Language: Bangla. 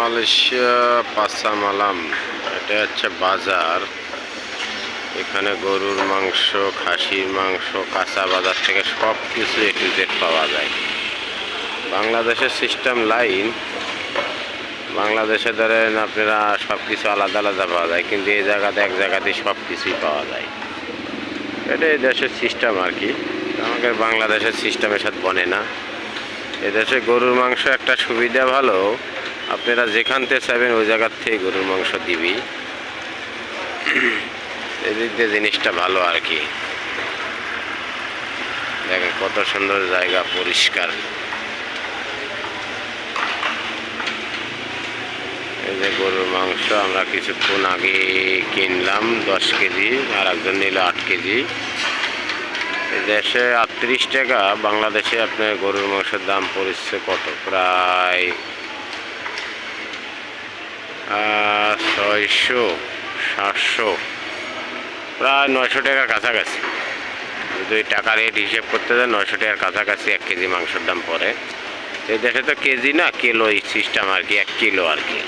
মালয়েশিয়া পাসামালাম, এটা হচ্ছে বাজার। এখানে গরুর মাংস, খাসির মাংস, কাঁচা বাজার থেকে সব কিছু A to Z পাওয়া যায়। বাংলাদেশের সিস্টেম লাইন, বাংলাদেশে ধরেন আপনারা সব কিছু আলাদা আলাদা পাওয়া যায়, কিন্তু এই জায়গাতে এক জায়গাতেই সব কিছুই পাওয়া যায়। এটা এই দেশের সিস্টেম আর কি। আমাদের বাংলাদেশের সিস্টেমের সাথে বনে না। এদেশে গরুর মাংস একটা সুবিধা ভালো, আপনারা যেখান থেকে চাইবেন ওই জায়গার থেকে গরুর মাংস দিবি। এদিক দিয়ে জিনিসটা ভালো আর কি। দেখেন কত সুন্দর জায়গা, পরিষ্কার। এই যে গরুর মাংস আমরা কিছুক্ষণ আগে কিনলাম 10 কেজি, আর একজন নিল 8 কেজি। দেশে 38 টাকা, বাংলাদেশে আপনার গরুর মাংসের দাম পড়ছে কত, প্রায় 600 700, প্রায় 900 টাকার কাছাকাছি। যদি টাকা রেট হিসেব করতে যায় 900 টাকার কাছাকাছি 1 কেজি মাংসের দাম পড়ে। এই দেশে তো কেজি না, কিলো সিস্টেম আর কি, 1 কিলো আর কি।